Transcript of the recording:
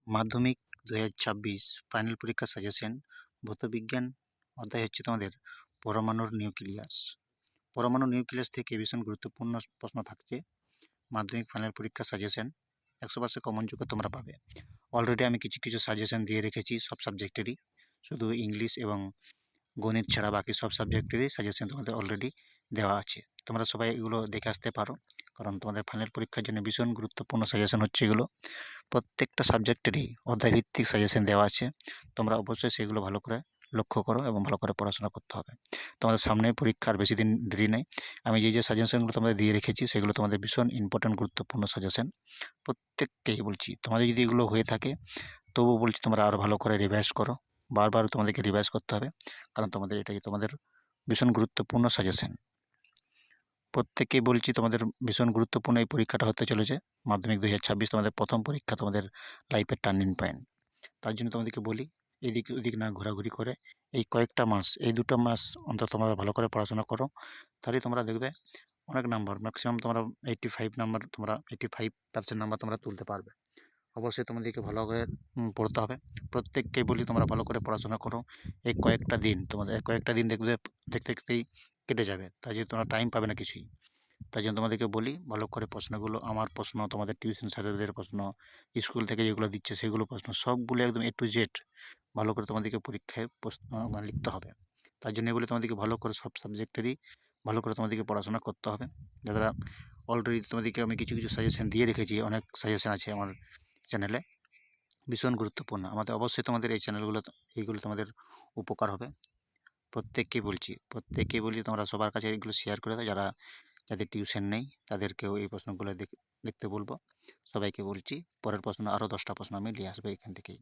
মাধ্যমিক 2026 ফাইনাল পরীক্ষা সাজেশন ভৌতবিজ্ঞান অধ্যায় হচ্ছে তোমাদের পরমাণুর নিউক্লিয়াস। পরমাণু নিউক্লিয়াস থেকে ভীষণ গুরুত্বপূর্ণ প্রশ্ন থাকছে। মাধ্যমিক ফাইনাল পরীক্ষা সাজেশন 100% কমন যুগে তোমরা পাবে। অলরেডি আমি কিছু কিছু সাজেশন দিয়ে রেখেছি সব সাবজেক্টেরই, শুধু ইংলিশ এবং গণিত ছাড়া বাকি সব সাবজেক্টেরই সাজেশন তোমাদের অলরেডি দেওয়া আছে। তোমরা সবাই এগুলো দেখে আসতে পারো, কারণ তোমাদের ফাইনাল পরীক্ষার জন্য ভীষণ গুরুত্বপূর্ণ সাজেশন হচ্ছে এগুলো। প্রত্যেকটা সাবজেক্টেরই অধ্যায়ভিত্তিক সাজেশন দেওয়া আছে। তোমরা অবশ্যই সেগুলো ভালো করে লক্ষ্য করো এবং ভালো করে পড়াশোনা করতে হবে। তোমাদের সামনে পরীক্ষার বেশি দিন দেরি নেই। আমি যে সাজেশনগুলো তোমাদের দিয়ে রেখেছি সেগুলো তোমাদের ভীষণ ইম্পর্টেন্ট গুরুত্বপূর্ণ সাজেশন। প্রত্যেককেই বলছি, তোমাদের যদি এগুলো হয়ে থাকে তবুও বলছি তোমরা আরও ভালো করে রিভাইজ করো। বারবার তোমাদেরকে রিভাইজ করতে হবে, কারণ তোমাদের এটাই তোমাদের ভীষণ গুরুত্বপূর্ণ সাজেশন। প্রত্যেককেই বলছি তোমাদের ভীষণ গুরুত্বপূর্ণ এই পরীক্ষাটা হতে চলেছে। মাধ্যমিক 2026 তোমাদের প্রথম পরীক্ষা, তোমাদের লাইফের টার্নিং পয়েন্ট। তার জন্য তোমাদেরকে বলি, এদিক ওদিক না ঘোরাঘুরি করে এই কয়েকটা মাস, এই 2টো মাস অন্তত তোমরা ভালো করে পড়াশোনা করো। তাহলেই তোমরা দেখবে অনেক নাম্বার, ম্যাক্সিমাম তোমরা 85 নাম্বার, তোমরা 85% নাম্বার তোমরা তুলতে পারবে। অবশ্যই তোমাদেরকে ভালো করে পড়তে হবে। প্রত্যেককেই বলি তোমরা ভালো করে পড়াশোনা করো। এই কয়েকটা দিন তোমাদের, কয়েকটা দিন দেখবে দেখতে দেখতেই কেটে যাবে, তাই জন্য তোমরা টাইম পাবে না কিছুই। তাই জন্য তোমাদেরকে বলি ভালো করে প্রশ্নগুলো, আমার প্রশ্ন, তোমাদের টিউশন স্যারেদের প্রশ্ন, স্কুল থেকে যেগুলো দিচ্ছে সেগুলো প্রশ্ন, সবগুলো একদম A to Z ভালো করে তোমাদেরকে পরীক্ষায় প্রশ্ন লিখতে হবে। তার জন্য বলি তোমাদেরকে ভালো করে সব সাবজেক্টেরই ভালো করে তোমাদেরকে পড়াশোনা করতে হবে। যারা অলরেডি তোমাদেরকে আমি কিছু কিছু সাজেশন দিয়ে রেখেছি, অনেক সাজেশন আছে আমার চ্যানেলে, ভীষণ গুরুত্বপূর্ণ। আমাদের অবশ্যই তোমাদের এই চ্যানেলগুলো, এইগুলো তোমাদের উপকার হবে। প্রত্যেককেই বলি তোমরা সবার কাছে এগুলো শেয়ার করে দাও। যাদের টিউশন নেই তাদেরকেও এই প্রশ্নগুলো দেখতে বলবো। সবাইকে বলছি পরের প্রশ্ন আরও 10টা প্রশ্ন আমি নিয়ে আসবো এখান থেকেই।